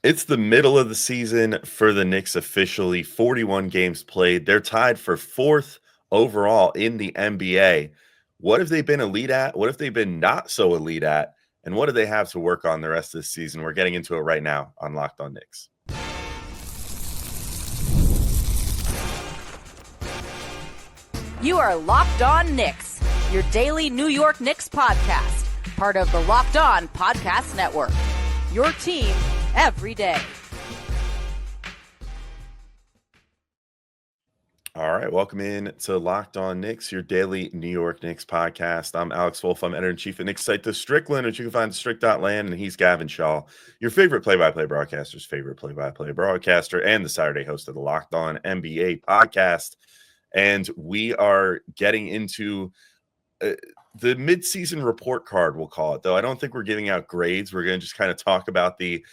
It's the middle of the season for the Knicks officially. 41 games played. They're tied for fourth overall in the NBA. What have they been elite at? What have they been not so elite at? And what do they have to work on the rest of the season? We're getting into it right now on Locked On Knicks. You are Locked On Knicks, your daily New York Knicks podcast, part of the Locked On Podcast Network. Your team every day. All right, welcome in to Locked On Knicks, your daily New York Knicks podcast. I'm Alex Wolfe. I'm editor-in-chief at Knicks site, The Strickland, which you can find at strick.land, and he's Gavin Schall, your favorite play-by-play broadcaster's favorite play-by-play broadcaster, and the Saturday host of the Locked On NBA podcast. And we are getting into the midseason report card, we'll call it, though I don't think we're giving out grades. We're going to just kind of talk about the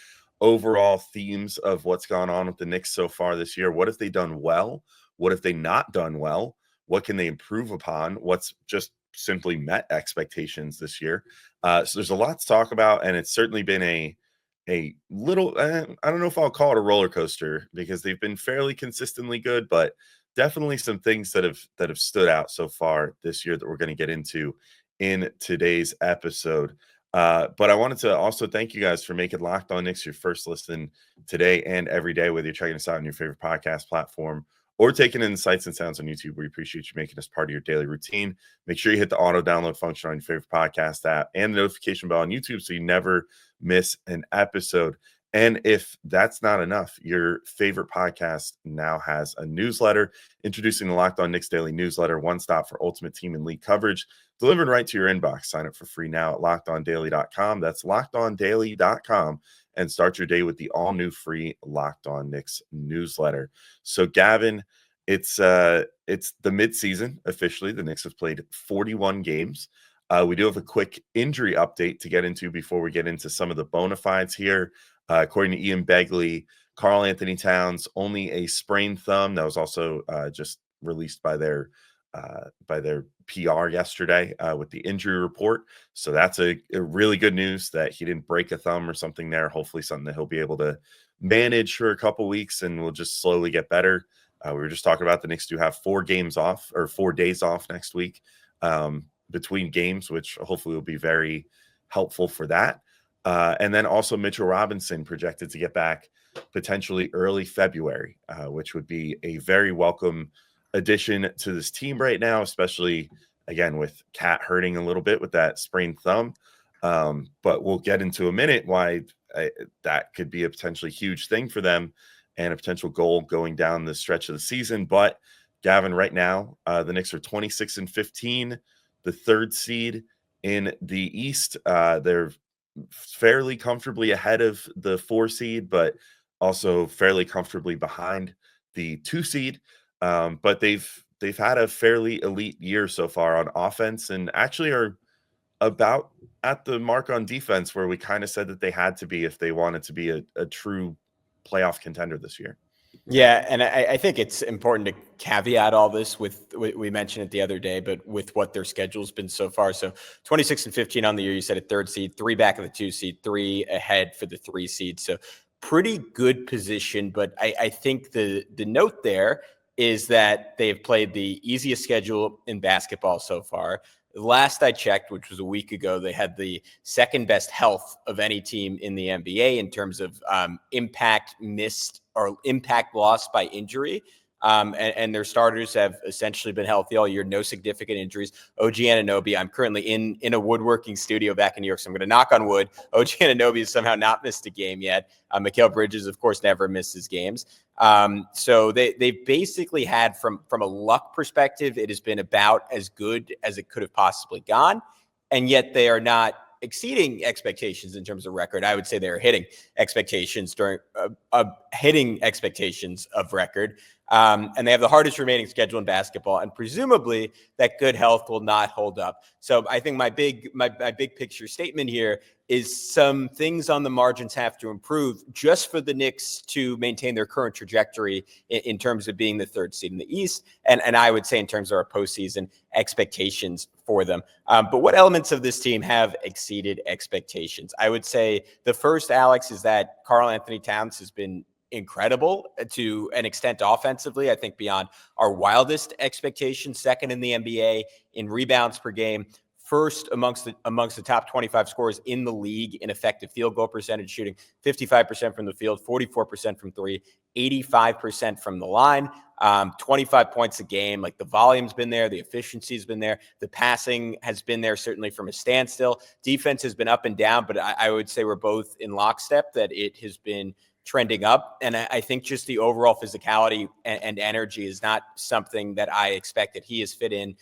overall themes of what's gone on with the Knicks so far this year. What have they done well? What have they not done well? What can they improve upon? What's just simply met expectations this year? So there's a lot to talk about, and it's certainly been a little, I don't know if I'll call it a roller coaster, because they've been fairly consistently good, but definitely some things that have stood out so far this year that we're going to get into in today's episode. But I wanted to also thank you guys for making Locked On Knicks your first listen today and every day, whether you're checking us out on your favorite podcast platform or taking in the sights and sounds on YouTube. We appreciate you making us part of your daily routine. Make sure you hit the auto download function on your favorite podcast app and the notification bell on YouTube so you never miss an episode. And if that's not enough, your favorite podcast now has a newsletter. Introducing the Locked On Knicks Daily Newsletter, one stop for ultimate team and league coverage, delivered right to your inbox. Sign up for free now at lockedondaily.com. That's lockedondaily.com, and start your day with the all-new free Locked On Knicks newsletter. So, Gavin, it's the midseason officially. The Knicks have played 41 games. We do have a quick injury update to get into before we get into some of the bona fides here. According to Ian Begley, Karl-Anthony Towns, only a sprained thumb. That was also just released by their PR yesterday with the injury report. So that's a really good news that he didn't break a thumb or something there. Hopefully something that he'll be able to manage for a couple weeks and will just slowly get better. We were just talking about the Knicks do have 4 days off next week between games, which hopefully will be very helpful for that. And then also Mitchell Robinson projected to get back potentially early February, which would be a very welcome addition to this team right now, especially, again, with Cat hurting a little bit with that sprained thumb. But we'll get into a minute why that could be a potentially huge thing for them and a potential goal going down the stretch of the season. But, Gavin, right now, the Knicks are 26-15, the 3rd seed in the East. They're fairly comfortably ahead of the 4 seed, but also fairly comfortably behind the 2 seed. But they've had a fairly elite year so far on offense, and actually are about at the mark on defense where we kind of said that they had to be if they wanted to be a true playoff contender this year. Yeah, and I think it's important to caveat all this with, we mentioned it the other day, but with what their schedule's been so far. So 26-15 on the year, you said a 3rd seed, 3 back of the 2 seed, 3 ahead for the 3 seed. So pretty good position. But I think the note there is that they have played the easiest schedule in basketball so far. Last I checked, which was a week ago, they had the 2nd best health of any team in the NBA in terms of impact missed or impact lost by injury. And their starters have essentially been healthy all year. No significant injuries. OG Anunoby, I'm currently in a woodworking studio back in New York, so I'm going to knock on wood. OG Anunoby has somehow not missed a game yet. Mikal Bridges, of course, never misses games. So they basically had, from a luck perspective, it has been about as good as it could have possibly gone. And yet they are not exceeding expectations in terms of record. I would say they're hitting expectations of record. And they have the hardest remaining schedule in basketball. And presumably that good health will not hold up. So I think my big picture statement here is some things on the margins have to improve just for the Knicks to maintain their current trajectory in terms of being the third seed in the East. And I would say in terms of our postseason expectations for them. But what elements of this team have exceeded expectations? I would say the first, Alex, is that Karl-Anthony Towns has been incredible to an extent offensively. I think beyond our wildest expectations. Second in the NBA in rebounds per game. First amongst the top 25 scorers in the league in effective field goal percentage, shooting 55% from the field, 44% from three, 85% from the line, 25 points a game. Like the volume's been there, the efficiency's been there, the passing has been there certainly from a standstill. Defense has been up and down, but I would say we're both in lockstep that it has been trending up. And I think just the overall physicality and energy is not something that I expected. He has fit in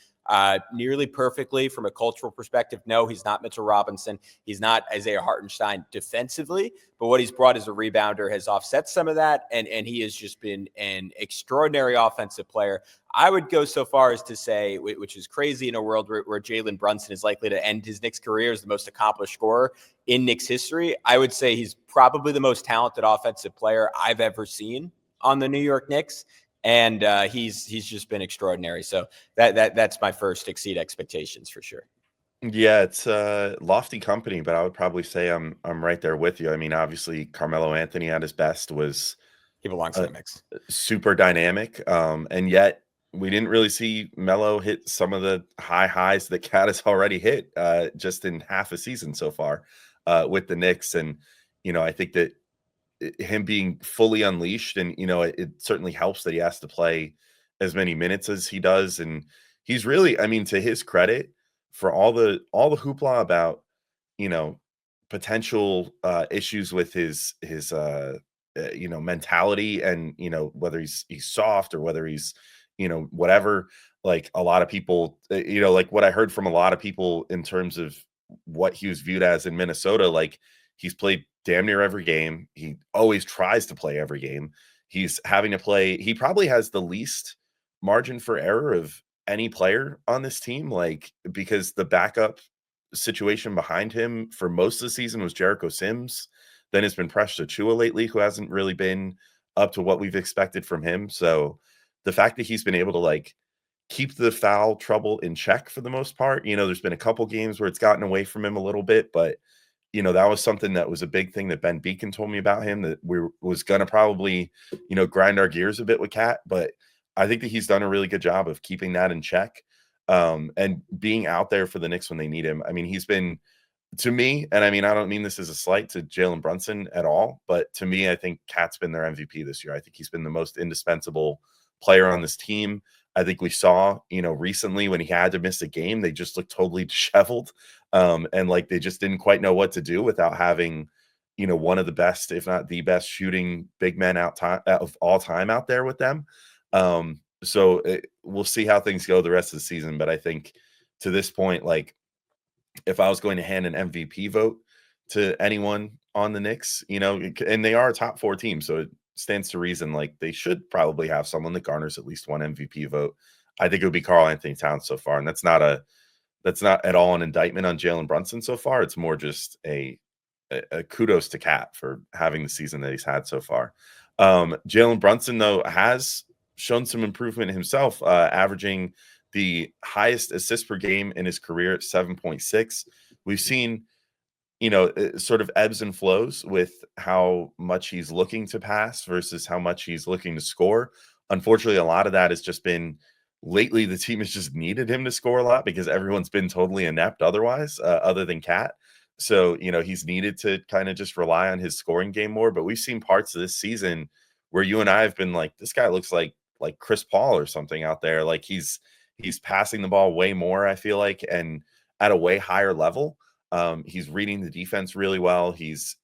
nearly perfectly from a cultural perspective. No, he's not Mitchell Robinson. He's not Isaiah Hartenstein defensively, but what he's brought as a rebounder has offset some of that. And he has just been an extraordinary offensive player. I would go so far as to say, which is crazy in a world where Jalen Brunson is likely to end his Knicks career as the most accomplished scorer in Knicks history. I would say he's probably the most talented offensive player I've ever seen on the New York Knicks. And he's just been extraordinary. So that's my first exceed expectations for sure. Yeah, it's lofty company, but I would probably say I'm right there with you. I mean, obviously Carmelo Anthony at his best was He belongs in the mix. super dynamic. And yet we didn't really see Melo hit some of the high highs that Cat has already hit just in half a season so far with the Knicks. And, I think that him being fully unleashed, and it certainly helps that he has to play as many minutes as he does. And he's really, I mean, to his credit, for all the hoopla about potential issues with his mentality, and whether he's soft or whether he's whatever, like a lot of people, like what I heard from a lot of people in terms of what he was viewed as in Minnesota, like he's played damn near every game. He always tries to play every game. He's having to play. He probably has the least margin for error of any player on this team, like, because the backup situation behind him for most of the season was Jericho Sims. Then it's been Precious Achiuwa lately, who hasn't really been up to what we've expected from him. So the fact that he's been able to like keep the foul trouble in check for the most part, there's been a couple games where it's gotten away from him a little bit, but that was something that was a big thing that Ben Beacon told me about him, that was going to probably, grind our gears a bit with Cat. But I think that he's done a really good job of keeping that in check and being out there for the Knicks when they need him. I mean, he's been, to me, and I mean, I don't mean this as a slight to Jalen Brunson at all, but to me, I think Cat's been their MVP this year. I think he's been the most indispensable player on this team. I think we saw, recently when he had to miss a game, they just looked totally disheveled. And like they just didn't quite know what to do without having, one of the best, if not the best, shooting big men of all time out there with them. So we'll see how things go the rest of the season. But I think to this point, like if I was going to hand an MVP vote to anyone on the Knicks, and they are a top 4 team, so it stands to reason like they should probably have someone that garners at least one MVP vote. I think it would be Karl-Anthony Towns so far, and that's not at all an indictment on Jalen Brunson so far. It's more just a kudos to Cat for having the season that he's had so far. Jalen Brunson, though, has shown some improvement himself, averaging the highest assists per game in his career at 7.6. We've seen, sort of ebbs and flows with how much he's looking to pass versus how much he's looking to score. Unfortunately, a lot of that has just been lately the team has just needed him to score a lot because everyone's been totally inept otherwise, other than Cat. So, he's needed to kind of just rely on his scoring game more. But we've seen parts of this season where you and I have been like, this guy looks like Chris Paul or something out there. Like he's passing the ball way more, I feel like, and at a way higher level. He's reading the defense really well. He's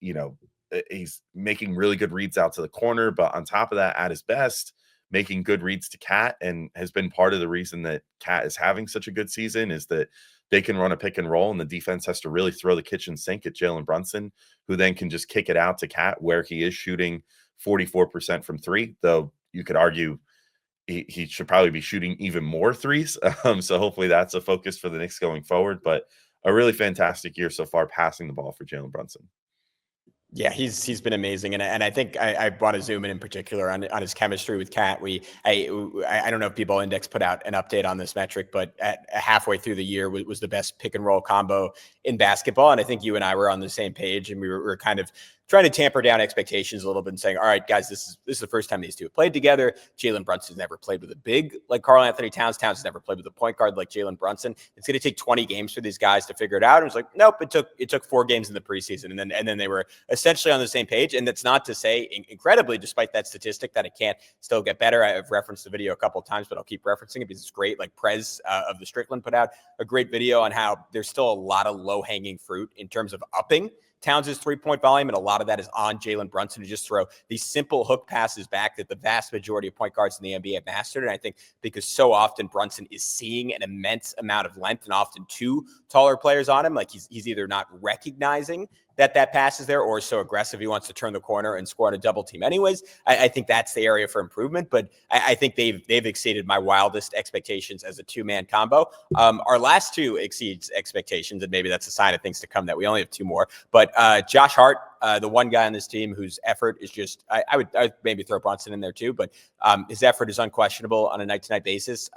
making really good reads out to the corner, but on top of that, at his best, making good reads to Cat, and has been part of the reason that Cat is having such a good season is that they can run a pick and roll, and the defense has to really throw the kitchen sink at Jalen Brunson, who then can just kick it out to Cat, where he is shooting 44% from 3, though you could argue he should probably be shooting even more threes. So hopefully that's a focus for the Knicks going forward. But a really fantastic year so far passing the ball for Jalen Brunson. Yeah, he's been amazing, and I think I want to zoom in particular on his chemistry with Cat. I don't know if People Index put out an update on this metric, but at halfway through the year was the best pick and roll combo in basketball, and I think you and I were on the same page, and we were kind of trying to tamper down expectations a little bit and saying, all right, guys, this is the first time these two have played together. Jalen Brunson's never played with a big like Karl-Anthony Towns. Towns has never played with a point guard like Jalen Brunson. It's going to take 20 games for these guys to figure it out. And it's like, nope, it took 4 games in the preseason. And then they were essentially on the same page. And that's not to say incredibly, despite that statistic, that it can't still get better. I've referenced the video a couple of times, but I'll keep referencing it because it's great. Like Prez of the Strickland put out a great video on how there's still a lot of low hanging fruit in terms of upping Towns' 3-point volume, and a lot of that is on Jalen Brunson to just throw these simple hook passes back that the vast majority of point guards in the NBA have mastered. And I think because so often Brunson is seeing an immense amount of length and often 2 taller players on him, like he's either not recognizing that pass is there or so aggressive he wants to turn the corner and score on a double team anyways. I think that's the area for improvement, but I think they've exceeded my wildest expectations as a 2-man combo. Our last 2 exceeds expectations, and maybe that's a sign of things to come that we only have 2 more. But Josh Hart, the one guy on this team whose effort is just, I would maybe throw Brunson in there too, but his effort is unquestionable on a night-to-night basis.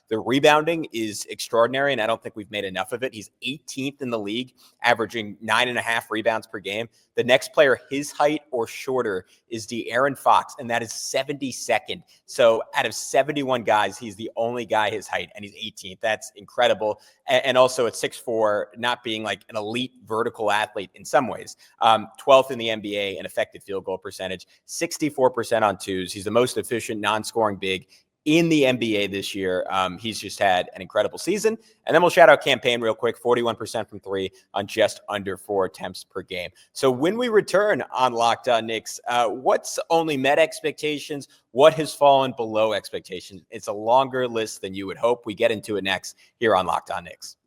The rebounding is extraordinary, and I don't think we've made enough of it. He's 18th in the league, averaging 9.5 rebounds per game. The next player his height or shorter is De'Aaron Fox, and that is 72nd. So out of 71 guys, he's the only guy his height, and he's 18th. That's incredible. And also at 6'4", not being like an elite vertical athlete in some ways. 12th in the NBA in effective field goal percentage, 64% on twos. He's the most efficient non-scoring big in the NBA this year. He's just had an incredible season. And then we'll shout out Campaign real quick, 41% from 3 on just under 4 attempts per game. So when we return on Locked On Knicks, what's only met expectations? What has fallen below expectations? It's a longer list than you would hope. We get into it next here on Locked On Knicks.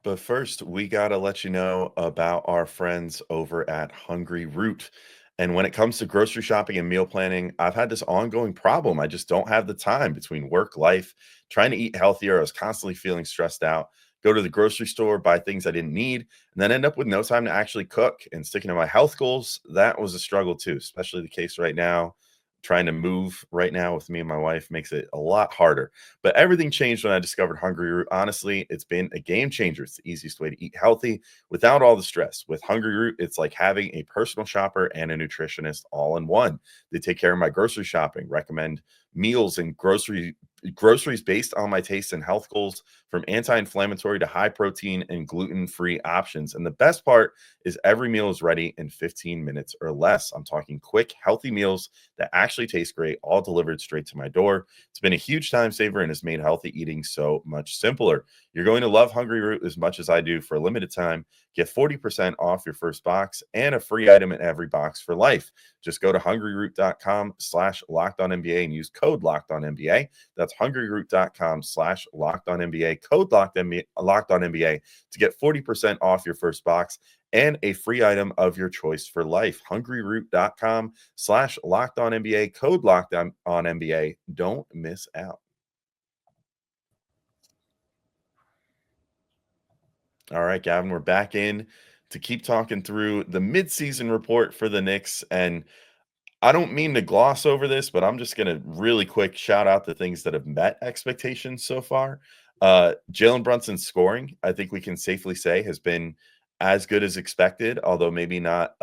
But first, we got to let you know about our friends over at Hungry Root. And when it comes to grocery shopping and meal planning, I've had this ongoing problem. I just don't have the time between work, life, trying to eat healthier. I was constantly feeling stressed out. Go to the grocery store, buy things I didn't need, and then end up with no time to actually cook. And sticking to my health goals, that was a struggle too, especially the case right now. Trying to move right now with me and my wife makes it a lot harder. But everything changed when I discovered Hungry Root. Honestly, it's been a game changer. It's the easiest way to eat healthy without all the stress. With Hungry Root, it's like having a personal shopper and a nutritionist all in one. They take care of my grocery shopping, recommend meals and groceries based on my taste and health goals, from anti-inflammatory to high protein and gluten-free options. And the best part is every meal is ready in 15 minutes or less. I'm talking quick, healthy meals that actually taste great, all delivered straight to my door. It's been a huge time saver and has made healthy eating so much simpler. You're going to love Hungry Root as much as I do. For a limited time, get 40% off your first box and a free item in every box for life. Just go to hungryroot.com/LockedOnNBA and use code LockedOnNBA. That's hungryroot.com/LockedOnNBA, code LockedOnNBA to get 40% off your first box and a free item of your choice for life. hungryroot.com/LockedOnNBA, code LockedOnNBA. Don't miss out. All right, Gavin, we're back in to keep talking through the midseason report for the Knicks. And I don't mean to gloss over this, but I'm just going to really quick shout out the things that have met expectations so far. Jalen Brunson's scoring, I think we can safely say, has been as good as expected, although maybe not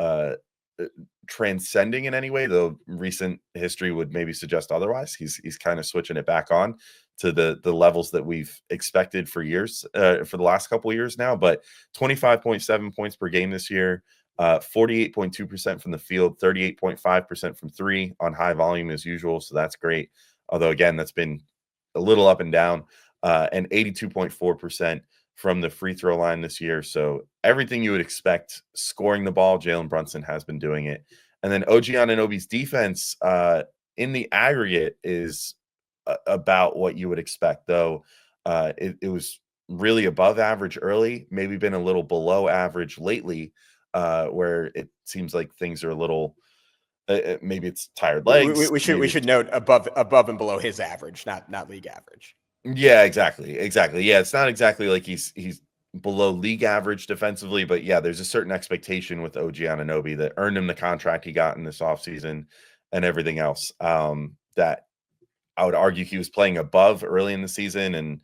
transcending in any way, though recent history would maybe suggest otherwise. He's kind of switching it back on to the levels that we've expected for years, for the last couple of years now. But 25.7 points per game this year, 48.2% from the field, 38.5% from 3 on high volume as usual. So that's great. Although again, that's been a little up and down, and 82.4% from the free throw line this year. So everything you would expect scoring the ball, Jalen Brunson has been doing it. And then OG Anunoby's defense in the aggregate is about what you would expect, though. It was really above average early, maybe been a little below average lately, where it seems like things are a little Maybe it's tired legs. We should note above and below his average, not league average. Yeah, exactly. Yeah, it's not exactly like he's below league average defensively, but yeah, there's a certain expectation with OG Anunoby that earned him the contract he got in this offseason and everything else. That I would argue he was playing above early in the season and,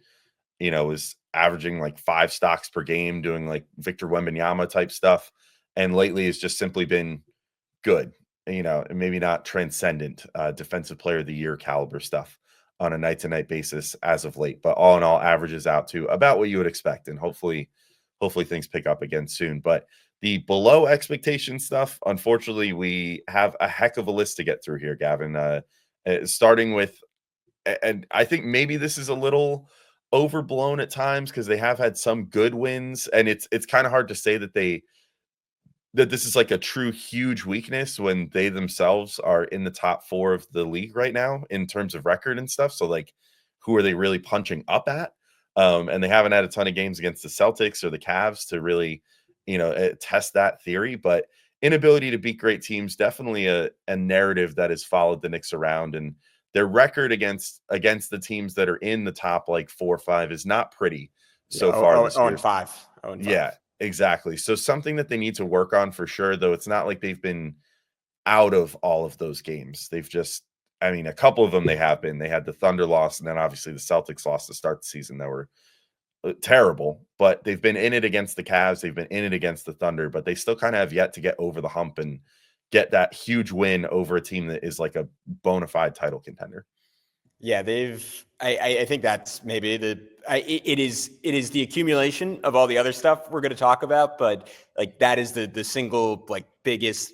was averaging like 5 stocks per game, doing like Victor Wembanyama type stuff. And lately has just simply been good, and maybe not transcendent defensive player of the year caliber stuff on a night to night basis as of late, but all in all averages out to about what you would expect. And hopefully things pick up again soon. But the below expectation stuff, unfortunately, we have a heck of a list to get through here, Gavin, starting with, and I think maybe this is a little overblown at times because they have had some good wins, and it's kind of hard to say that this is like a true huge weakness when they themselves are in the top 4 of the league right now in terms of record and stuff. So like, who are they really punching up at? And they haven't had a ton of games against the Celtics or the Cavs to really, test that theory. But inability to beat great teams, definitely a narrative that has followed the Knicks around. And their record against the teams that are in the top like 4 or 5 is not pretty so far this year. 0-5. Yeah. Exactly. So something that they need to work on for sure, though. It's not like they've been out of all of those games. They've just, a couple of them they have been. They had the Thunder loss, and then obviously the Celtics lost to start the season that were terrible. But they've been in it against the Cavs. They've been in it against the Thunder, but they still kind of have yet to get over the hump and get that huge win over a team that is like a bona fide title contender. Yeah, I think that's maybe it is the accumulation of all the other stuff we're going to talk about, but like that is the single like biggest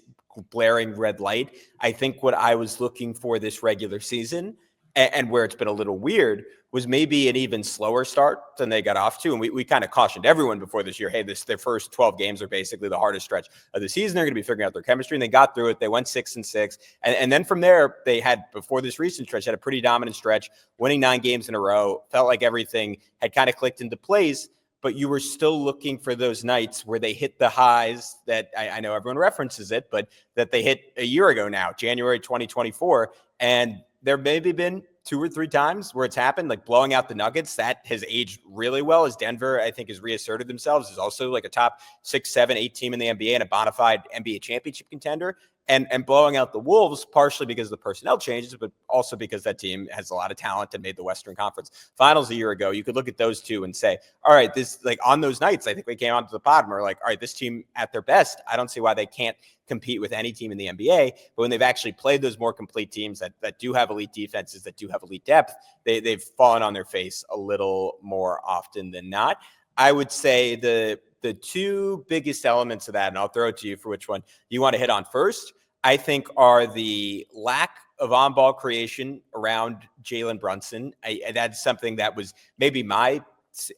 blaring red light. I think what I was looking for this regular season and where it's been a little weird was maybe an even slower start than they got off to. And we kind of cautioned everyone before this year, hey, their first 12 games are basically the hardest stretch of the season. They're going to be figuring out their chemistry, and they got through it. They went 6-6. And then from there, they had, before this recent stretch, had a pretty dominant stretch, winning 9 games in a row. Felt like everything had kind of clicked into place, but you were still looking for those nights where they hit the highs that I know everyone references it, but that they hit a year ago now, January 2024. And there maybe been 2 or 3 times where it's happened, like blowing out the Nuggets. That has aged really well as Denver, I think, has reasserted themselves as also like a top 6, 7, 8 team in the NBA and a bona fide NBA championship contender. And blowing out the Wolves, partially because of the personnel changes, but also because that team has a lot of talent and made the Western Conference Finals a year ago. You could look at those two and say, all right, this, like on those nights, I think we came onto the pod and we're like, all right, this team at their best, I don't see why they can't compete with any team in the NBA. But when they've actually played those more complete teams that do have elite defenses, that do have elite depth, they've fallen on their face a little more often than not. I would say the 2 biggest elements of that, and I'll throw it to you for which one you want to hit on first, I think are the lack of on-ball creation around Jalen Brunson. That's something that was maybe my,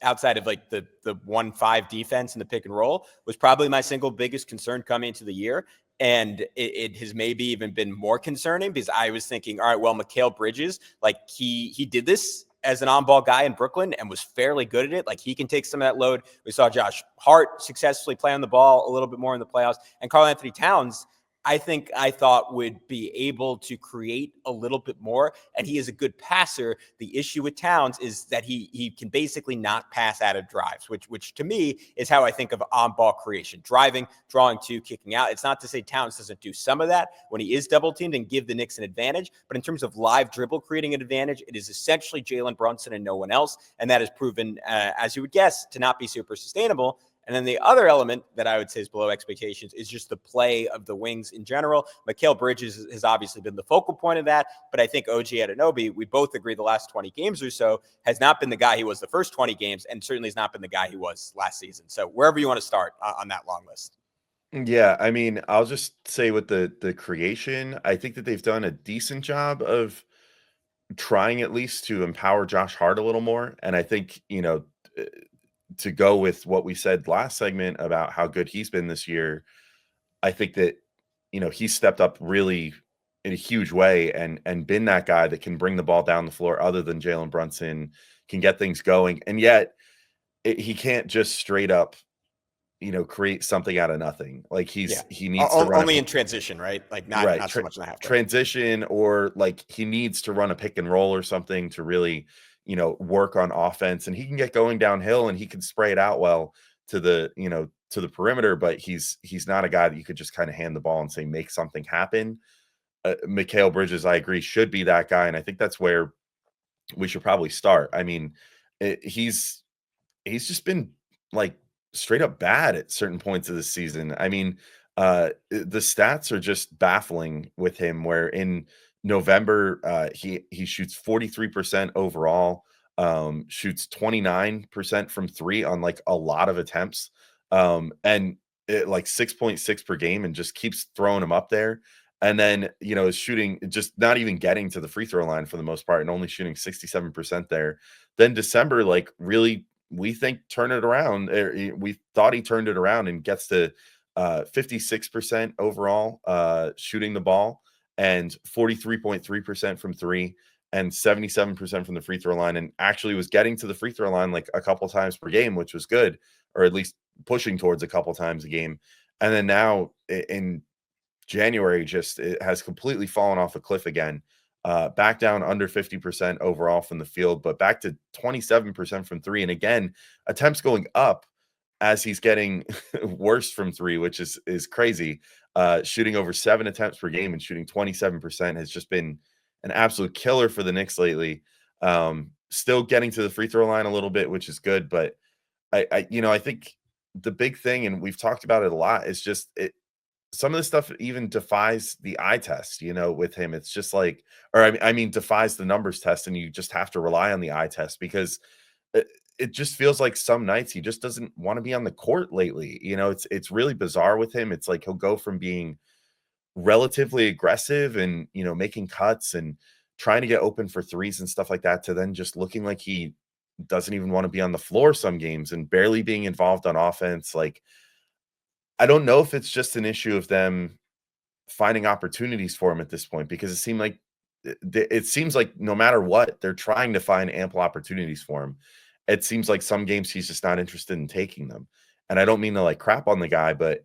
outside of like the 1-5 defense and the pick and roll, was probably my single biggest concern coming into the year. And it has maybe even been more concerning because I was thinking, all right, well, Mikal Bridges, like he did this as an on-ball guy in Brooklyn and was fairly good at it. Like he can take some of that load. We saw Josh Hart successfully play on the ball a little bit more in the playoffs. And Karl-Anthony Towns, I thought would be able to create a little bit more. And he is a good passer. The issue with Towns is that he can basically not pass out of drives, which to me is how I think of on-ball creation, driving, drawing to, kicking out. It's not to say Towns doesn't do some of that when he is double teamed and give the Knicks an advantage. But in terms of live dribble creating an advantage, it is essentially Jalen Brunson and no one else. And that has proven, as you would guess, to not be super sustainable. And then the other element that I would say is below expectations is just the play of the wings in general. Mikal Bridges has obviously been the focal point of that, but I think OG Anunoby, we both agree the last 20 games or so, has not been the guy he was the first 20 games and certainly has not been the guy he was last season. So wherever you want to start on that long list. Yeah, I'll just say with the creation, I think that they've done a decent job of trying at least to empower Josh Hart a little more. And I think, to go with what we said last segment about how good he's been this year, I think that, he's stepped up really in a huge way and been that guy that can bring the ball down the floor other than Jalen Brunson, can get things going. And yet he can't just straight up, create something out of nothing. Like he needs to run only in transition, right? Like not so much in the half transition, or like he needs to run a pick and roll or something to really, work on offense, and he can get going downhill and he can spray it out well to the perimeter, but he's not a guy that you could just kind of hand the ball and say, make something happen. Mikal Bridges, I agree, should be that guy. And I think that's where we should probably start. I mean, he's just been like straight up bad at certain points of the season. I mean, the stats are just baffling with him, where in November, he shoots 43% overall, shoots 29% from three on like a lot of attempts, and like 6.6 per game, and just keeps throwing him up there. And then, is shooting, just not even getting to the free throw line for the most part, and only shooting 67% there. Then December, like really, we think turn it around. We thought he turned it around and gets to 56% overall shooting the ball, and 43.3% from three, and 77% from the free throw line, and actually was getting to the free throw line like a couple times per game, which was good, or at least pushing towards a couple times a game. And then now in January, just it has completely fallen off a cliff again. Back down under 50% overall from the field, but back to 27% from three. And again, attempts going up as he's getting worse from three, which is crazy. Shooting over 7 attempts per game and shooting 27% has just been an absolute killer for the Knicks lately. Still getting to the free throw line a little bit, which is good, but I think the big thing, and we've talked about it a lot, is just some of the stuff even defies the eye test, with him. It's just like, or I mean, defies the numbers test, and you just have to rely on the eye test, because it just feels like some nights he just doesn't want to be on the court lately. It's really bizarre with him. It's like he'll go from being relatively aggressive and, making cuts and trying to get open for threes and stuff like that, to then just looking like he doesn't even want to be on the floor some games and barely being involved on offense. Like, I don't know if it's just an issue of them finding opportunities for him at this point, because it seems like no matter what, they're trying to find ample opportunities for him. It seems like some games he's just not interested in taking them. And I don't mean to like crap on the guy, but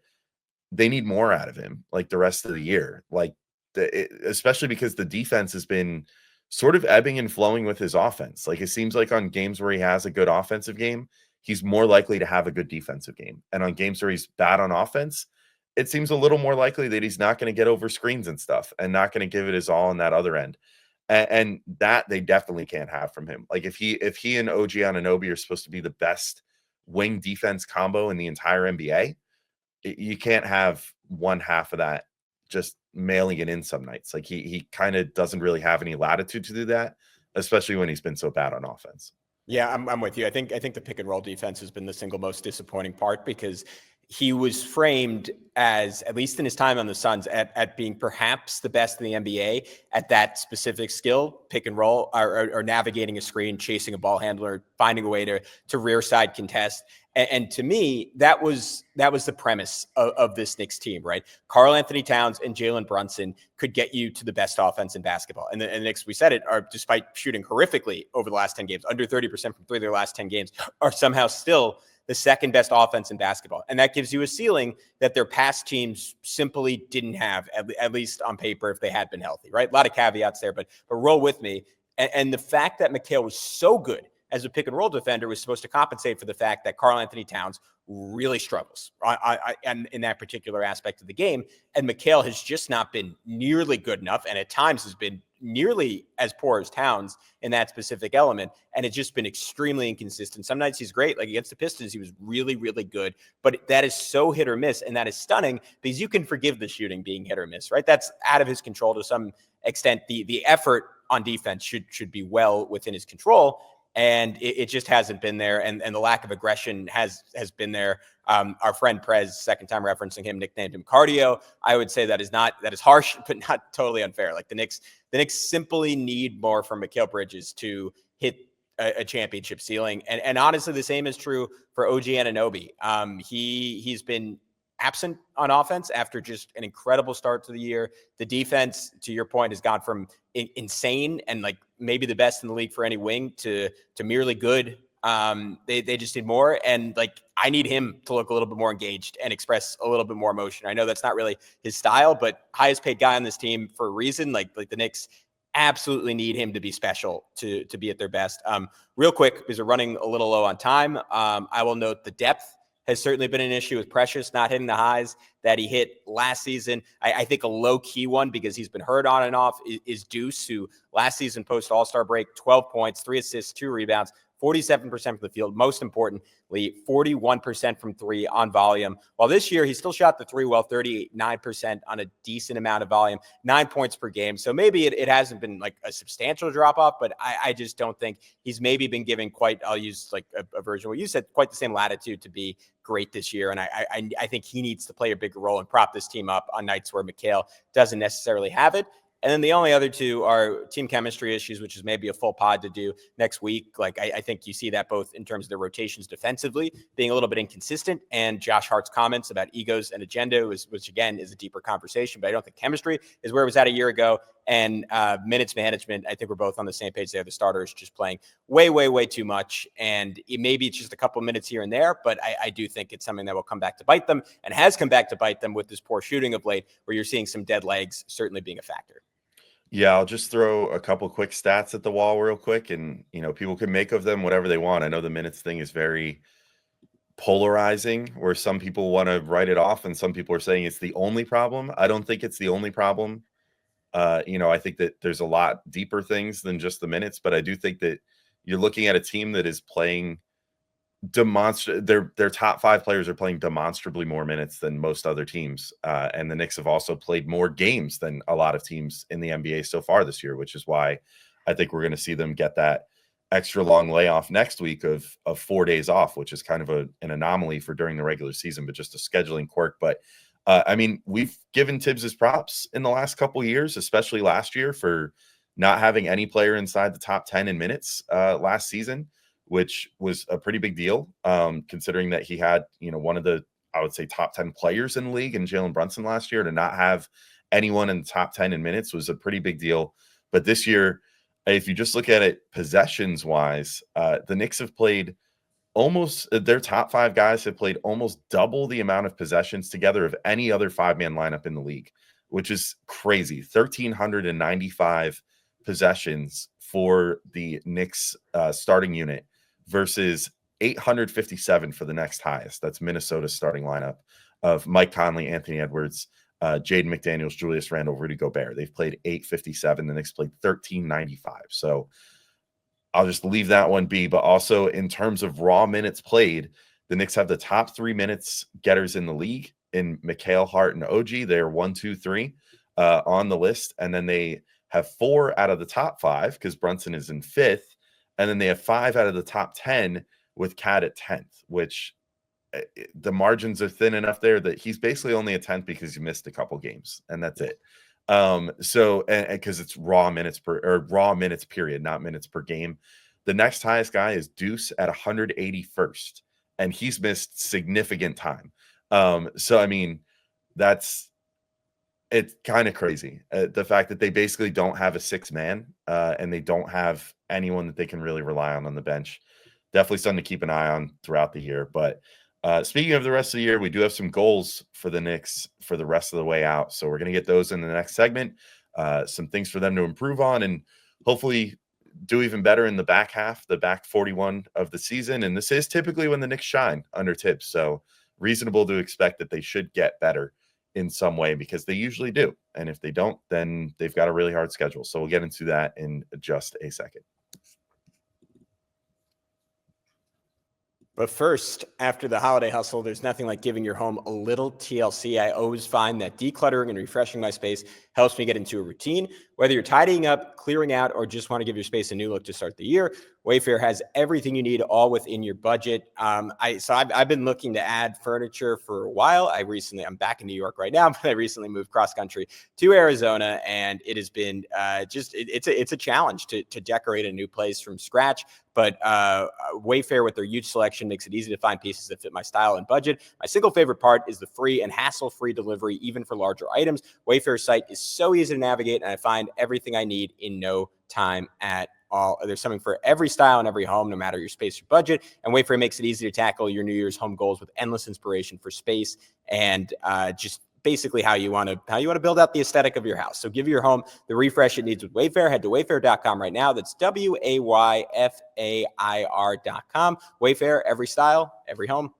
they need more out of him like the rest of the year. Like especially because the defense has been sort of ebbing and flowing with his offense. Like it seems like on games where he has a good offensive game, he's more likely to have a good defensive game. And on games where he's bad on offense, it seems a little more likely that he's not going to get over screens and stuff and not going to give it his all on that other end. And that they definitely can't have from him. Like if he and OG Anunoby are supposed to be the best wing defense combo in the entire NBA, you can't have one half of that just mailing it in some nights. Like he kind of doesn't really have any latitude to do that, especially when he's been so bad on offense. Yeah, I'm with you. I think the pick and roll defense has been the single most disappointing part, because he was framed as, at least in his time on the Suns, at being perhaps the best in the NBA at that specific skill, pick and roll, or navigating a screen, chasing a ball handler, finding a way to rear side contest. And to me, that was the premise of this Knicks team, right? Karl-Anthony Towns and Jalen Brunson could get you to the best offense in basketball. And the Knicks, we said it, are, despite shooting horrifically over the last 10 games, under 30% from three of their last 10 games, are somehow still the second best offense in basketball. And that gives you a ceiling that their past teams simply didn't have, at least on paper, if they had been healthy, right? A lot of caveats there, but roll with me. And the fact that Mikal was so good as a pick and roll defender was supposed to compensate for the fact that Karl-Anthony Towns really struggles and in that particular aspect of the game. And Mikal has just not been nearly good enough, and at times has been nearly as poor as Towns in that specific element. And it's just been extremely inconsistent. Some nights he's great. Like against the Pistons, he was really, really good. But that is so hit or miss. And that is stunning, because you can forgive the shooting being hit or miss, right? That's out of his control to some extent. The effort on defense should be well within his control. And it just hasn't been there. And the lack of aggression has been there. Our friend Prez, second time referencing him, nicknamed him Cardio. I would say that is harsh, but not totally unfair. Like the Knicks simply need more from Mikal Bridges to hit a championship ceiling. And honestly, the same is true for OG Anunoby. He's been absent on offense after just an incredible start to the year. The defense, to your point, has gone from insane and like maybe the best in the league for any wing to merely good They just need more. And like, I need him to look a little bit more engaged and express a little bit more emotion. I know that's not really his style, but highest paid guy on this team for a reason. Like the Knicks absolutely need him to be special to be at their best. Real quick, because we're running a little low on time, I will note the depth has certainly been an issue with Precious not hitting the highs that he hit last season. I think a low-key one, because he's been hurt on and off, is Deuce, who last season post-All-Star break, 12 points, 3 assists, 2 rebounds, 47% from the field. Most importantly, 41% from three on volume. While this year, he still shot the three well, 39% on a decent amount of volume, 9 points per game. So maybe it hasn't been like a substantial drop off, but I just don't think he's maybe been given quite, I'll use like a version of what you said, quite the same latitude to be great this year. And I think he needs to play a bigger role and prop this team up on nights where Mikal doesn't necessarily have it. And then the only other two are team chemistry issues, which is maybe a full pod to do next week. Like, I think you see that both in terms of their rotations defensively being a little bit inconsistent, and Josh Hart's comments about egos and agenda, which again is a deeper conversation, but I don't think chemistry is where it was at a year ago. And minutes management, I think we're both on the same page there. The starters just playing way too much. And maybe it's just a couple minutes here and there, but I do think it's something that will come back to bite them, and has come back to bite them with this poor shooting of late, where you're seeing some dead legs certainly being a factor. Yeah, I'll just throw a couple quick stats at the wall real quick, and people can make of them whatever they want. I know the minutes thing is very polarizing, where some people want to write it off and some people are saying it's the only problem. I don't think it's the only problem. I think that there's a lot deeper things than just the minutes, but I do think that you're looking at a team that is playing their top 5 players are playing demonstrably more minutes than most other teams. And the Knicks have also played more games than a lot of teams in the NBA so far this year, which is why I think we're going to see them get that extra long layoff next week of 4 days off, which is kind of an anomaly for during the regular season, but just a scheduling quirk. But we've given Tibbs his props in the last couple of years, especially last year, for not having any player inside the top 10 in minutes last season, which was a pretty big deal, considering that he had, one of the, I would say, top 10 players in the league in Jalen Brunson last year. To not have anyone in the top 10 in minutes was a pretty big deal. But this year, if you just look at it possessions wise, the Knicks have played their top 5 guys have played almost double the amount of possessions together of any other 5-man lineup in the league, which is crazy. 1,395 possessions for the Knicks starting unit versus 857 for the next highest. That's Minnesota's starting lineup of Mike Conley, Anthony Edwards, Jaden McDaniels, Julius Randle, Rudy Gobert. They've played 857. The Knicks played 1395. So I'll just leave that one be. But also in terms of raw minutes played, the Knicks have the top 3 minutes getters in the league in Mikal, Hart, and OG. They're 1, 2, 3 on the list. And then they have 4 out of the top 5 because Brunson is in 5th. And then they have 5 out of the top 10 with Cat at 10th, which the margins are thin enough there that he's basically only a 10th because he missed a couple games, and that's it. So because it's raw minutes period, not minutes per game. The next highest guy is Deuce at 181st, and he's missed significant time. It's kind of crazy. The fact that they basically don't have a 6-man and they don't have anyone that they can really rely on the bench. Definitely something to keep an eye on throughout the year. But speaking of the rest of the year, we do have some goals for the Knicks for the rest of the way out. So we're going to get those in the next segment. Some things for them to improve on and hopefully do even better in the back half, the back 41 of the season. And this is typically when the Knicks shine under Tibbs. So reasonable to expect that they should get better in some way, because they usually do. And if they don't, then they've got a really hard schedule. So we'll get into that in just a second. But first, after the holiday hustle, there's nothing like giving your home a little TLC. I always find that decluttering and refreshing my space helps me get into a routine. Whether you're tidying up, clearing out, or just want to give your space a new look to start the year, Wayfair has everything you need, all within your budget. I've been looking to add furniture for a while. I'm back in New York right now, but I recently moved cross country to Arizona, and it has been it's a challenge to decorate a new place from scratch. But Wayfair, with their huge selection, makes it easy to find pieces that fit my style and budget. My single favorite part is the free and hassle-free delivery, even for larger items. Wayfair's site is so easy to navigate, and I find everything I need in no time at There's something for every style and every home, no matter your space or budget. And Wayfair makes it easy to tackle your New Year's home goals with endless inspiration for space and just basically how you want to build out the aesthetic of your house. So give your home the refresh it needs with Wayfair. Head to wayfair.com right now. That's WAYFAIR.com. Wayfair, every style, every home.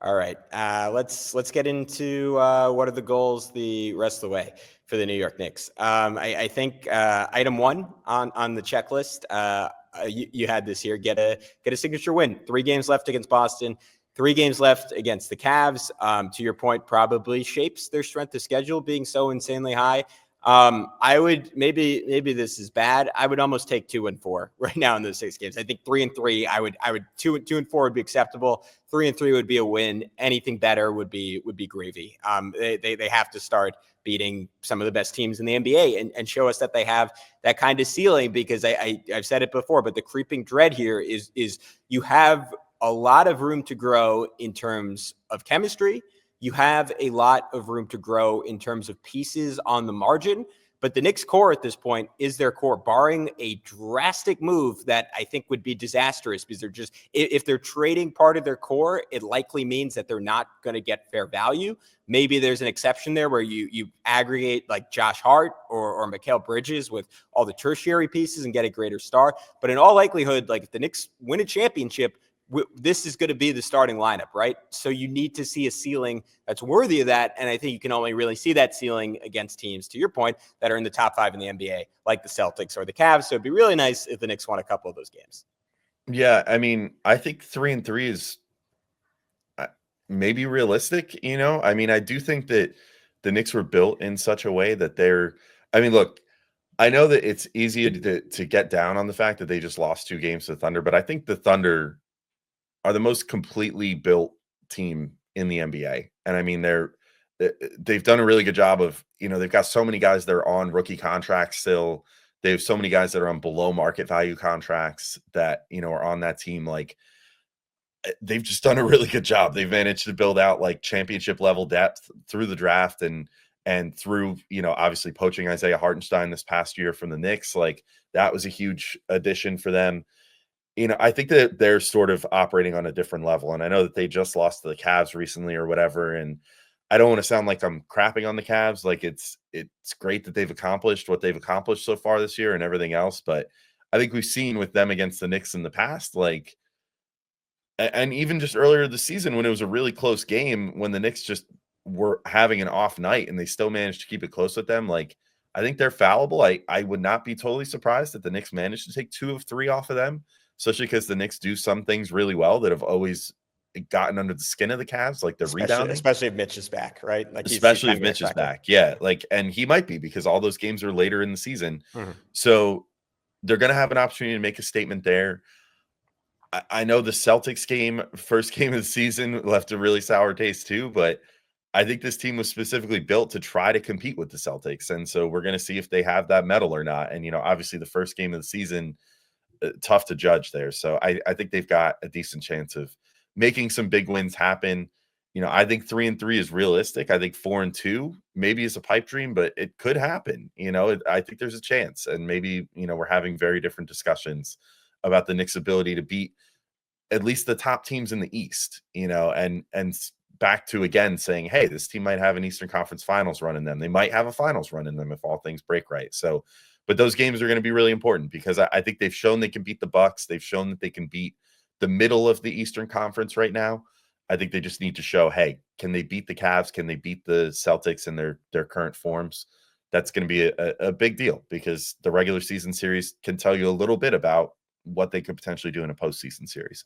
All right, let's get into what are the goals the rest of the way for the New York Knicks. I think item one on the checklist, you had this here: get a signature win. 3 games left against Boston, 3 games left against the Cavs. To your point, probably shapes their strength of schedule being so insanely high. I would maybe this is bad. I would almost take 2 and 4 right now in those 6 games. I think 3 and 3. I would 2 and 4 would be acceptable. 3 and 3 would be a win. Anything better would be gravy. They have to start beating some of the best teams in the NBA and show us that they have that kind of ceiling, because I've said it before, but the creeping dread here is you have a lot of room to grow in terms of chemistry. You have a lot of room to grow in terms of pieces on the margin, but the Knicks core at this point is their core, barring a drastic move that I think would be disastrous, because they're just, if they're trading part of their core, it likely means that they're not going to get fair value. Maybe there's an exception there where you aggregate like Josh Hart or Mikal Bridges with all the tertiary pieces and get a greater star. But in all likelihood, like if the Knicks win a championship, this is going to be the starting lineup, right? So you need to see a ceiling that's worthy of that. And I think you can only really see that ceiling against teams, to your point, that are in the top 5 in the NBA, like the Celtics or the Cavs. So it'd be really nice if the Knicks won a couple of those games. Yeah, I mean, I think 3 and 3 is maybe realistic. I mean, I do think that the Knicks were built in such a way that look, I know that it's easy to get down on the fact that they just lost 2 games to the Thunder, but I think the Thunder are the most completely built team in the NBA. And I mean, they've done a really good job of, they've got so many guys that are on rookie contracts still. They have so many guys that are on below market value contracts that, are on that team. Like, they've just done a really good job. They've managed to build out like championship level depth through the draft and through, obviously poaching Isaiah Hartenstein this past year from the Knicks. Like, that was a huge addition for them. I think that they're sort of operating on a different level. And I know that they just lost to the Cavs recently or whatever. And I don't want to sound like I'm crapping on the Cavs. Like, it's great that they've accomplished what they've accomplished so far this year and everything else. But I think we've seen with them against the Knicks in the past, like, and even just earlier this season when it was a really close game, when the Knicks just were having an off night and they still managed to keep it close with them. Like, I think they're fallible. I would not be totally surprised that the Knicks managed to take 2 of 3 off of them, especially because the Knicks do some things really well that have always gotten under the skin of the Cavs, like the rebounding. Especially if Mitch is back, right? Like, especially if Mitch is back. Yeah, like, and he might be, because all those games are later in the season. Mm-hmm. So they're going to have an opportunity to make a statement there. I know the Celtics game, first game of the season, left a really sour taste too, but I think this team was specifically built to try to compete with the Celtics. And so we're going to see if they have that mettle or not. And, obviously the first game of the season, tough to judge there. So I think they've got a decent chance of making some big wins happen. I think 3 and 3 is realistic. I think 4 and 2 maybe is a pipe dream, but it could happen. I think there's a chance. And maybe, we're having very different discussions about the Knicks' ability to beat at least the top teams in the East, and back to, again, saying, hey, this team might have an Eastern Conference Finals run in them. They might have a finals run in them if all things break right. So, but those games are going to be really important, because I think they've shown they can beat the Bucks. They've shown that they can beat the middle of the Eastern Conference right now. I think they just need to show, hey, can they beat the Cavs? Can they beat the Celtics in their current forms? That's going to be a big deal, because the regular season series can tell you a little bit about what they could potentially do in a postseason series.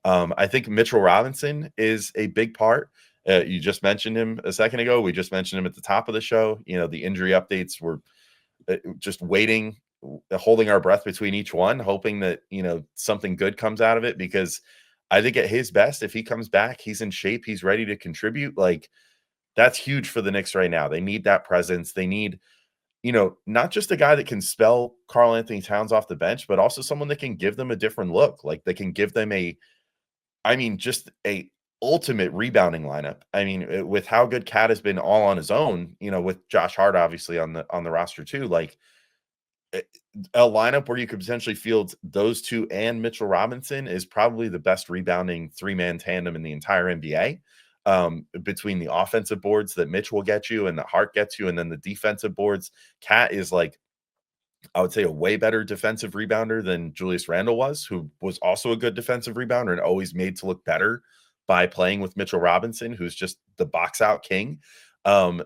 I think Mitchell Robinson is a big part. You just mentioned him a second ago. We just mentioned him at the top of the show. The injury updates were just waiting, holding our breath between each one, hoping that, something good comes out of it, because I think at his best, if he comes back, he's in shape, he's ready to contribute. Like, that's huge for the Knicks right now. They need that presence. They need, not just a guy that can spell Karl-Anthony Towns off the bench, but also someone that can give them a different look. Like, they can give them just a ultimate rebounding lineup. I mean, with how good Cat has been all on his own, with Josh Hart obviously on the roster too, like a lineup where you could potentially field those two and Mitchell Robinson is probably the best rebounding three-man tandem in the entire NBA. Between the offensive boards that Mitch will get you and that Hart gets you, and then the defensive boards, Cat is like, I would say, a way better defensive rebounder than Julius Randle was, who was also a good defensive rebounder and always made to look better by playing with Mitchell Robinson, who's just the box out king.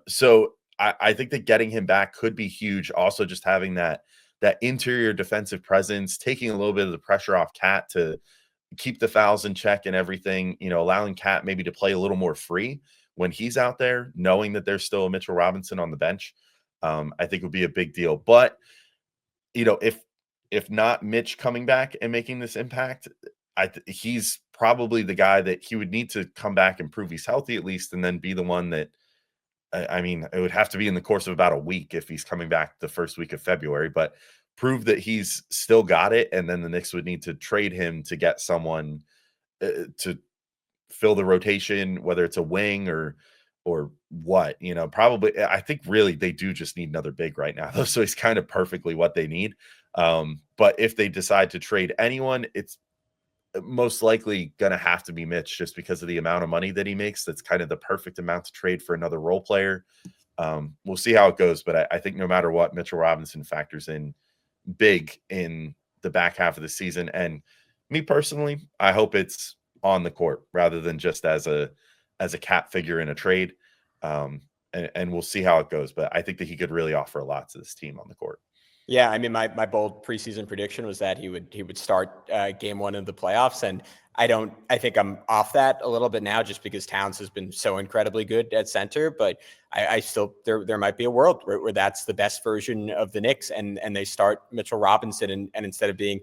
So I think that getting him back could be huge. Also, just having that interior defensive presence, taking a little bit of the pressure off Cat to keep the fouls in check and everything, allowing Cat maybe to play a little more free when he's out there, knowing that there's still a Mitchell Robinson on the bench, I think would be a big deal. But, if not Mitch coming back and making this impact, he's probably the guy that he would need to come back and prove he's healthy at least, and then be the one that, I mean, it would have to be in the course of about a week if he's coming back the first week of February, but prove that he's still got it. And then the Knicks would need to trade him to get someone to fill the rotation, whether it's a wing or what, probably. I think really they do just need another big right now, though. So he's kind of perfectly what they need. But if they decide to trade anyone, it's most likely going to have to be Mitch, just because of the amount of money that he makes. That's kind of the perfect amount to trade for another role player. We'll see how it goes, but I think no matter what, Mitchell Robinson factors in big in the back half of the season. And me personally, I hope it's on the court rather than just as a cap figure in a trade. And we'll see how it goes, but I think that he could really offer a lot to this team on the court. Yeah, I mean, my bold preseason prediction was that he would start game one of the playoffs, and I think I'm off that a little bit now, just because Towns has been so incredibly good at center. But I still, there might be a world where that's the best version of the Knicks, and they start Mitchell Robinson, and instead of being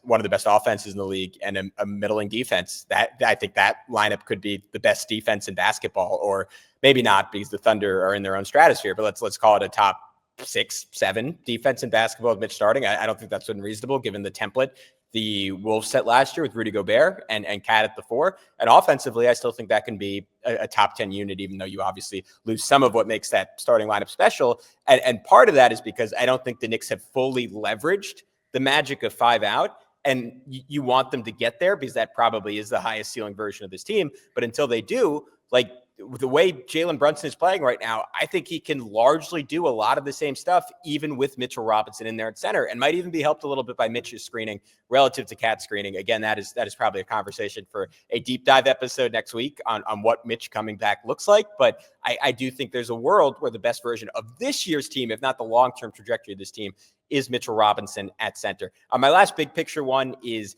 one of the best offenses in the league and a middling defense, that I think that lineup could be the best defense in basketball, or maybe not, because the Thunder are in their own stratosphere, but let's call it a top 6-7 defense in basketball with Mitch starting. I don't think that's unreasonable given the template the Wolves set last year with Rudy Gobert and Cat at the 4. And offensively, I still think that can be a top 10 unit, even though you obviously lose some of what makes that starting lineup special. And part of that is because I don't think the Knicks have fully leveraged the magic of 5 out. And you want them to get there, because that probably is the highest ceiling version of this team. But until they do, like the way Jalen Brunson is playing right now, I think he can largely do a lot of the same stuff, even with Mitchell Robinson in there at center, and might even be helped a little bit by Mitch's screening relative to Cat's screening. Again, that is probably a conversation for a deep dive episode next week on what Mitch coming back looks like. But I do think there's a world where the best version of this year's team, if not the long-term trajectory of this team, is Mitchell Robinson at center. My last big picture one is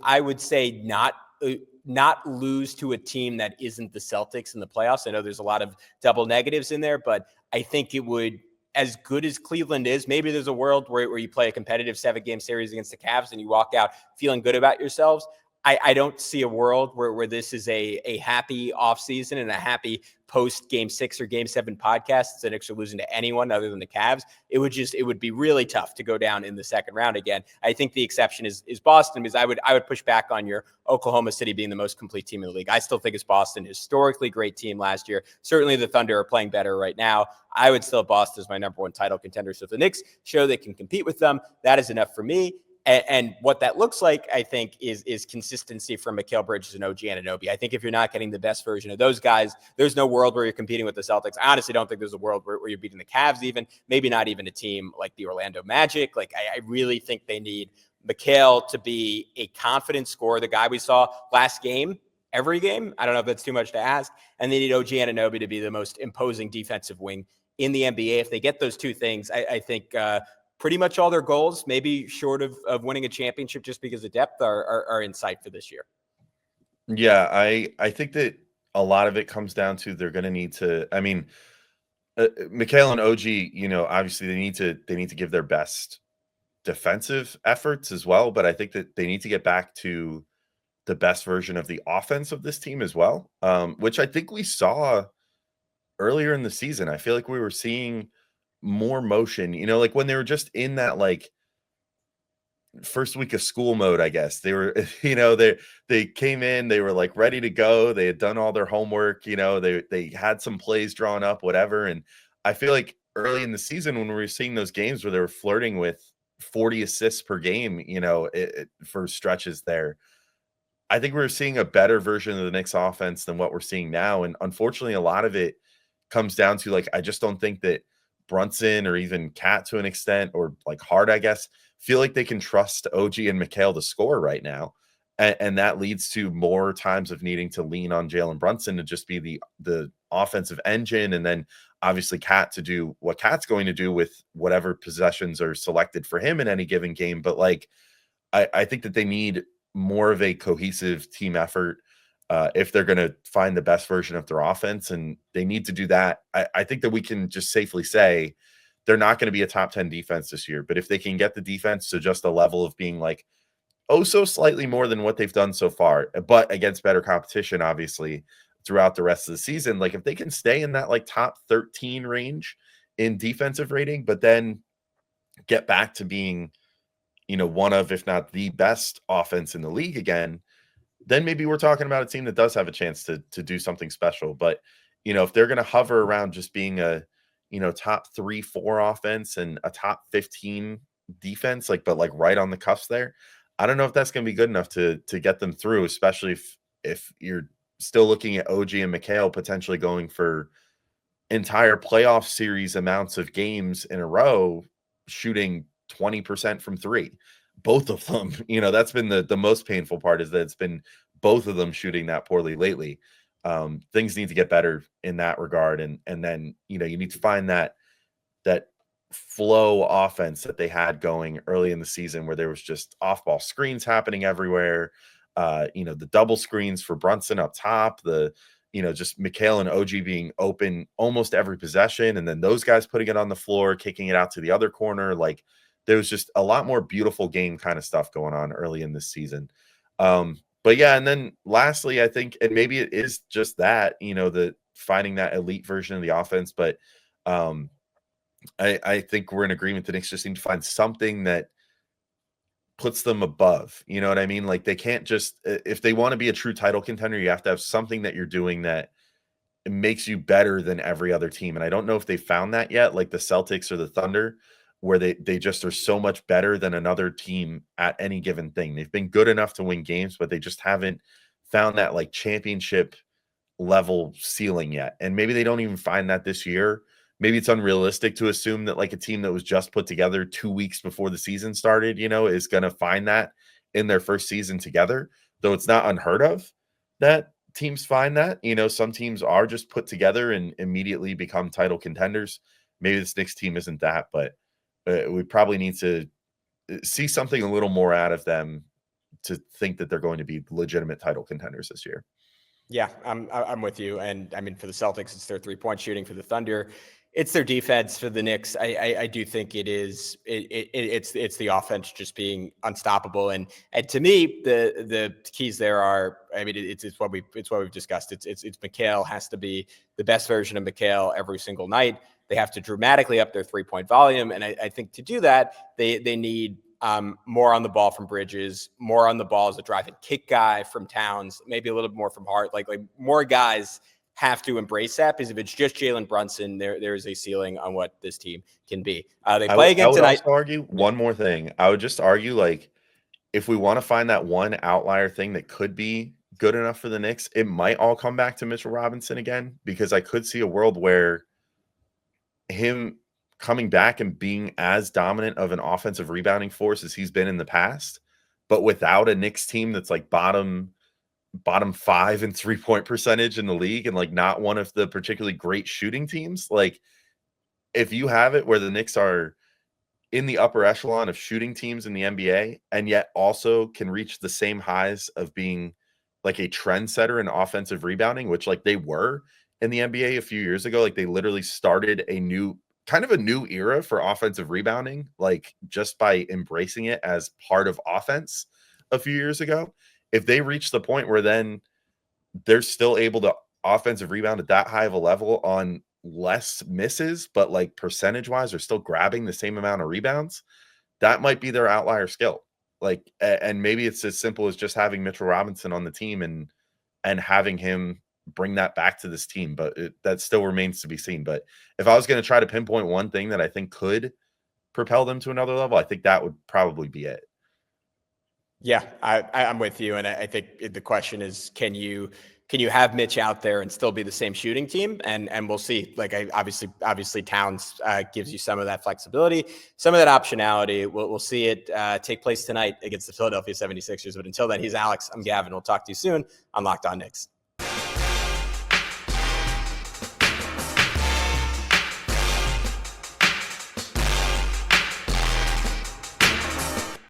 I would say not lose to a team that isn't the Celtics in the playoffs. I know there's a lot of double negatives in there, but I think it would, as good as Cleveland is, maybe there's a world where you play a competitive 7-game series against the Cavs and you walk out feeling good about yourselves. I don't see a world where this is a happy offseason and a happy post Game 6 or Game 7 podcast. The Knicks are losing to anyone other than the Cavs. It would be really tough to go down in the second round again. I think the exception is Boston, because I would push back on your Oklahoma City being the most complete team in the league. I still think it's Boston, historically great team last year. Certainly the Thunder are playing better right now. I would still have Boston as my number one title contender. So if the Knicks show they can compete with them, that is enough for me. And what that looks like, I think, is consistency from Mikal Bridges and OG Anunoby. I think if you're not getting the best version of those guys, there's no world where you're competing with the Celtics. I honestly don't think there's a world where you're beating the Cavs even, maybe not even a team like the Orlando Magic. Like, I really think they need Mikal to be a confident scorer, the guy we saw last game, every game. I don't know if that's too much to ask. And they need OG Anunoby to be the most imposing defensive wing in the NBA. If they get those two things, I think pretty much all their goals, maybe short of winning a championship just because of depth, are in sight for this year. Yeah, I think that a lot of it comes down to they're going to need to. I mean, Mikal and OG, obviously they need to give their best defensive efforts as well. But I think that they need to get back to the best version of the offense of this team as well, which I think we saw earlier in the season. I feel like we were seeing more motion, like when they were just in that, like, first week of school mode, I guess. They were, they came in, they were like ready to go. They had done all their homework, they had some plays drawn up, whatever. And I feel like early in the season when we were seeing those games where they were flirting with 40 assists per game, for stretches there, I think we're seeing a better version of the Knicks offense than what we're seeing now. And unfortunately, a lot of it comes down to, like, I just don't think that Brunson or even Cat to an extent, or like Hart, I guess, feel like they can trust OG and Mikal to score right now. And that leads to more times of needing to lean on Jalen Brunson to just be the offensive engine. And then obviously Cat to do what Cat's going to do with whatever possessions are selected for him in any given game. But like, I think that they need more of a cohesive team effort if they're going to find the best version of their offense, and they need to do that. I think that we can just safely say they're not going to be a top 10 defense this year, but if they can get the defense to just a level of being like, oh, so slightly more than what they've done so far, but against better competition, obviously, throughout the rest of the season, like if they can stay in that like top 13 range in defensive rating, but then get back to being, one of, if not the best offense in the league again, then maybe we're talking about a team that does have a chance to do something special. But, if they're going to hover around just being a, top 3-4 offense and a top 15 defense, but right on the cusp there, I don't know if that's going to be good enough to get them through, especially if you're still looking at OG and Mikal potentially going for entire playoff series amounts of games in a row, shooting 20% from three. Both of them, that's been the most painful part, is that it's been both of them shooting that poorly lately. Things need to get better in that regard. And then, you need to find that flow offense that they had going early in the season, where there was just off-ball screens happening everywhere. The double screens for Brunson up top, just Mikal and OG being open almost every possession, and then those guys putting it on the floor, kicking it out to the other corner. Like, there was just a lot more beautiful game kind of stuff going on early in this season. But yeah, and then lastly, I think, and maybe it is just that, the finding that elite version of the offense, but I think we're in agreement that Knicks just need to find something that puts them above. You know what I mean? Like, they can't just, if they want to be a true title contender, you have to have something that you're doing that makes you better than every other team. And I don't know if they found that yet, like the Celtics or the Thunder, where they just are so much better than another team at any given thing. They've been good enough to win games, but they just haven't found that like championship level ceiling yet. And maybe they don't even find that this year. Maybe it's unrealistic to assume that like a team that was just put together 2 weeks before the season started, is going to find that in their first season together, though it's not unheard of that teams find that. Some teams are just put together and immediately become title contenders. Maybe this Knicks team isn't that, but we probably need to see something a little more out of them to think that they're going to be legitimate title contenders this year. Yeah, I'm with you. And I mean, for the Celtics, it's their 3-point shooting. For the Thunder, it's their defense. For the Knicks, I do think it's the offense just being unstoppable. And to me, the keys there are, I mean, it's what we've discussed. It's Mikal has to be the best version of Mikal every single night. They have to dramatically up their 3-point volume, and I think to do that, they need more on the ball from Bridges, more on the ball as a drive and kick guy from Towns, maybe a little bit more from Hart. Like more guys have to embrace that, because if it's just Jalen Brunson, there is a ceiling on what this team can be. They play again tonight. I would also argue one more thing. I would just argue, like, if we want to find that one outlier thing that could be good enough for the Knicks, it might all come back to Mitchell Robinson again, because I could see a world where him coming back and being as dominant of an offensive rebounding force as he's been in the past, but without a Knicks team that's like bottom 5 in 3-point percentage in the league, and like not one of the particularly great shooting teams. Like, if you have it where the Knicks are in the upper echelon of shooting teams in the NBA, and yet also can reach the same highs of being like a trendsetter in offensive rebounding, which like they were in the NBA a few years ago. Like, they literally started a new era for offensive rebounding, like just by embracing it as part of offense a few years ago. If they reach the point where then they're still able to offensive rebound at that high of a level on less misses, but like percentage wise are still grabbing the same amount of rebounds, that might be their outlier skill. Like, and maybe it's as simple as just having Mitchell Robinson on the team and having him bring that back to this team. But that still remains to be seen. But if I was going to try to pinpoint one thing that I think could propel them to another level, I think that would probably be it. Yeah, I'm with you. And I think the question is, can you have Mitch out there and still be the same shooting team? And we'll see. Like, obviously Towns gives you some of that flexibility, some of that optionality. We'll see it take place tonight against the Philadelphia 76ers. But until then, he's Alex. I'm Gavin. We'll talk to you soon on Locked On Knicks.